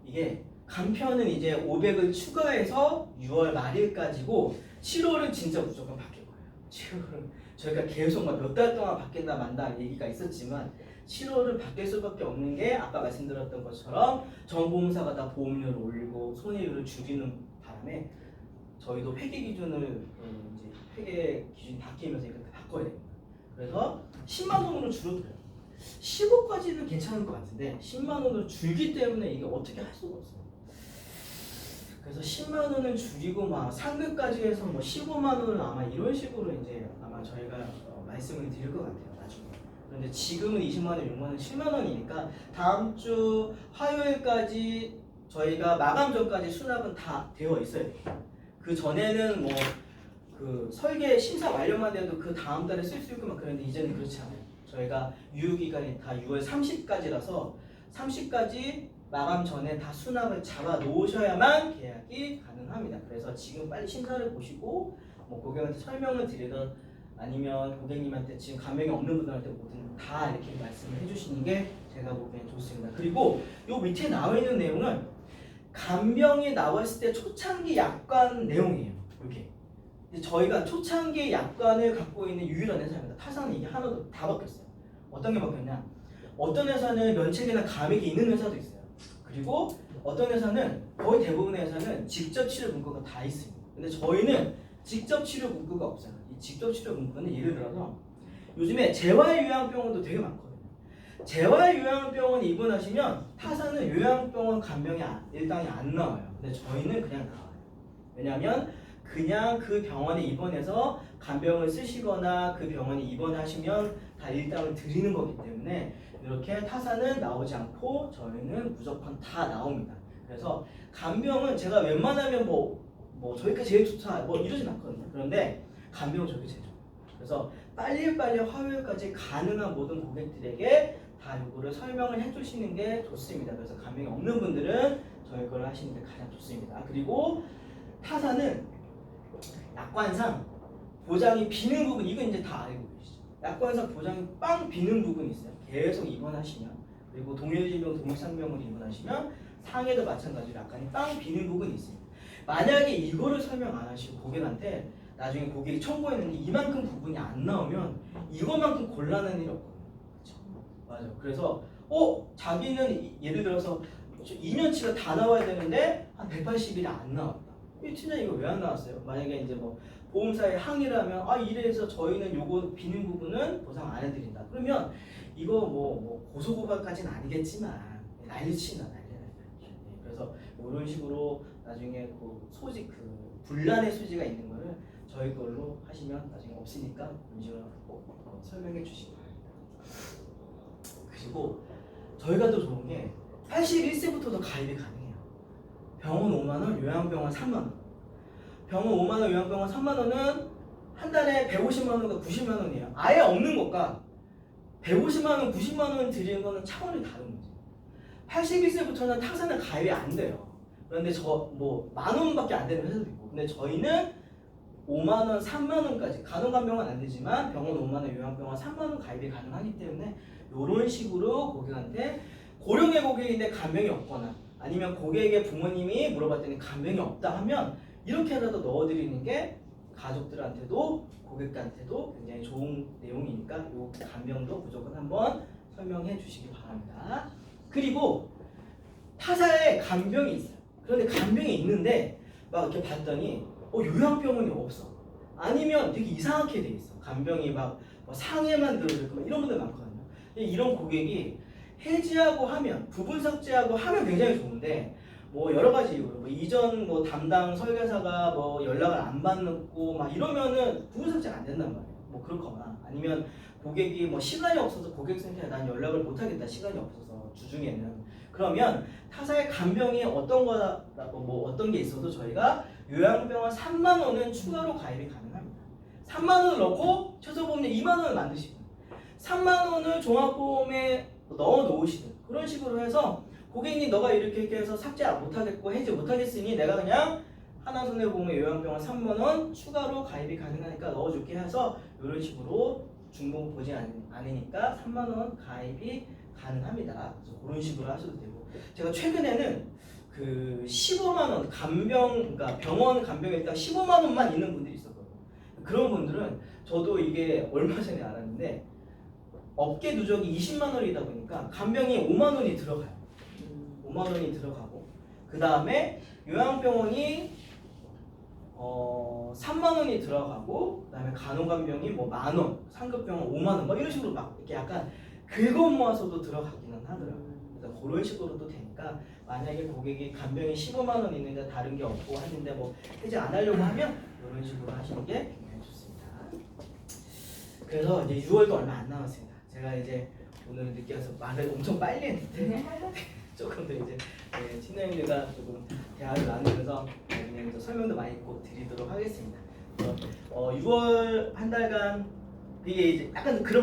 이게 간편은 이제 500을 추가해서 6월 말일까지고 7월은 진짜 무조건 바뀔 거예요. 7월은 저희가 계속 몇 달 동안 바뀐다 만다 얘기가 있었지만 7월은 바뀔 수밖에 없는 게 아까 말씀드렸던 것처럼 정보험사가 다 보험료를 올리고 손해율을 줄이는 바람에 저희도 회계 기준을 이제 회계 기준이 바뀌면서 이렇게 바꿔야 됩니다. 그래서 10만 원으로 줄어들어요. 15까지는 괜찮을 것 같은데 10만 원으로 줄기 때문에 이게 어떻게 할 수가 없어요. 그래서 10만 원은 줄이고 막 상급까지 해서 뭐 15만 원은 아마 이런 식으로 이제 아마 저희가 말씀을 드릴 것 같아요. 나중에. 그런데 지금은 20만 원, 6만 원, 7만 원이니까 다음 주 화요일까지 저희가 마감 전까지 수납은 다 되어 있어야 돼요. 그 전에는 뭐 그 설계 심사 완료만 돼도 그 다음 달에 쓸 수 있고 막 그런데 이제는 그렇지 않아요. 저희가 유효 기간이 다 6월 30까지라서 30까지 마감 전에 다 수납을 잡아 놓으셔야만 계약이 가능합니다. 그래서 지금 빨리 심사를 보시고 뭐 고객한테 설명을 드리든 아니면 고객님한테 지금 간병이 없는 분들한테 뭐든 다 이렇게 말씀을 해주시는 게 제가 보기엔 좋습니다. 그리고 요 밑에 나와 있는 내용은 간병이 나왔을 때 초창기 약관 내용이에요. 이렇게 저희가 초창기 약관을 갖고 있는 유일한 회사입니다. 타사는 이게 하나도 다 바뀌었어요. 어떤 게 바뀌었냐? 어떤 회사는 면책이나 감액이 있는 회사도 있어요. 그리고 어떤 회사는 거의 대부분의 회사는 직접 치료 문구가 다 있습니다. 근데 저희는 직접 치료 문구가 없어요. 이 직접 치료 문구는 예를 들어서 요즘에 재활요양병원도 되게 많거든요. 재활요양병원 입원하시면 타사는 요양병원 간병이 일당이 안 나와요. 근데 저희는 그냥 나와요. 왜냐하면 그냥 그 병원에 입원해서 간병을 쓰시거나 그 병원에 입원하시면 다 일당을 드리는 거기 때문에 이렇게 타사는 나오지 않고 저희는 무조건 다 나옵니다. 그래서 간병은 제가 웬만하면 뭐 저희가 제일 좋다 뭐 이러진 않거든요. 그런데 간병은 저희가 제일 좋아요. 그래서 빨리빨리 화요일까지 가능한 모든 고객들에게 다 이거를 설명을 해주시는 게 좋습니다. 그래서 간병이 없는 분들은 저희 걸 하시는 게 가장 좋습니다. 그리고 타사는 약관상 보장이 비는 부분 이건 이제 다 알고 계시죠. 약관상 보장이 빵 비는 부분이 있어요. 계속 입원하시면 그리고 동일질병, 동일상병으로 입원하시면 상해도 마찬가지로 약간이 빵 비는 부분이 있어요. 만약에 이거를 설명 안 하시고 고객한테 나중에 고객이 청구했는데 이만큼 부분이 안 나오면 이거만큼 곤란한 일이 없거든요. 그렇죠? 맞아요. 그래서 자기는 예를 들어서 2년치가 다 나와야 되는데 한 180일이 안 나왔다. 이 팀장님 이거 왜 안 나왔어요? 만약에 이제 뭐 보험사에 항의를 하면 이래서 저희는 요거 비는 부분은 보상 안 해드린다. 그러면 이거 뭐 고소고발까지는 아니겠지만 난리친다 난리. 그래서 이런 식으로 나중에 그 소지 그 분란의 소지가 있는 거를 저희 걸로 하시면 나중에 없으니까 이런 식으로 꼭 설명해 주시기 바랍니다. 그리고 저희가 더 좋은 게 81세부터도 가입이 가능해요. 병원 5만 원, 요양병원 3만 원. 병원 5만 원, 요양병원 3만 원은 한 달에 150만 원과 90만 원이에요. 아예 없는 것과 150만 원, 90만 원 드리는 거는 차원이 다른 거죠. 81세부터는 타사는 가입이 안 돼요. 그런데 만 원밖에 안 되는 회사도 있고. 근데 저희는 5만 원, 3만 원까지 간호간병은 안 되지만 병원 5만 원, 요양병원 3만 원 가입이 가능하기 때문에 이런 식으로 고객한테 고령의 고객인데 간병이 없거나 아니면 고객의 부모님이 물어봤더니 간병이 없다 하면 이렇게라도 넣어드리는 게 가족들한테도 고객한테도 굉장히 좋은 내용이니까 이 간병도 무조건 한번 설명해 주시기 바랍니다. 그리고 타사에 간병이 있어요. 그런데 간병이 있는데 막 이렇게 봤더니 요양병원이 없어. 아니면 되게 이상하게 돼 있어. 간병이 막뭐 상해만 들어져 있고 막 이런 분들 많거든요. 이런 고객이 해지하고 하면 부분 삭제하고 하면 굉장히 좋은데 뭐 여러 가지 이유로 뭐 이전 뭐 담당 설계사가 뭐 연락을 안 받고 막 이러면은 부분 삭제가 안 된단 말이에요. 뭐 그렇거나 아니면 고객이 뭐 시간이 없어서 고객센터에 난 연락을 못 하겠다 시간이 없어서 주중에는 그러면 타사의 간병이 어떤 거다 뭐 어떤 게 있어도 저희가 요양병원 3만 원은 추가로 가입이 가능합니다. 3만 원을 넣고 최저보험료 2만 원을 만드시고 3만 원을 종합보험에 넣어 놓으시는 그런 식으로 해서 고객님 너가 이렇게 해서 삭제 못하겠고 해지 못하겠으니 내가 그냥 하나손해보험의 요양병원 3만 원 추가로 가입이 가능하니까 넣어줄게 해서 이런 식으로 중복 보지 않으니까 3만 원 가입이 가능합니다. 그래서 그런 식으로 하셔도 되고 제가 최근에는 그 15만 원 간병 그러니까 병원 간병에 일단 15만 원만 있는 분들이 있었거든요. 그런 분들은 저도 이게 얼마 전에 알았는데 업계 누적이 20만 원이다 보니까 간병이 5만 원이 들어가요. 5만 원이 들어가고 그 다음에 요양병원이 3만 원이 들어가고 그 다음에 간호간병이 뭐 만 원, 상급병원 5만 원 뭐 이런 식으로 막 이렇게 약간 긁어 모아서도 들어가기는 하더라고요. 그래서 그런 식으로도 되니까 만약에 고객이 간병이 15만 원 있는데 다른 게 없고 하는데 뭐 해지 안 하려고 하면 이런 식으로 하시는 게 굉장히 좋습니다. 그래서 이제 6월도 얼마 안 남았습니다. 제가 이제 오늘 늦게 와서 말을 엄청 빨리 했는데 조금 더 이제 팀장님들과 조금 대화를 나누면서 그냥 설명도 많이 꼭 드리도록 하겠습니다. 6월 한 달간 이게 이제 약간 그런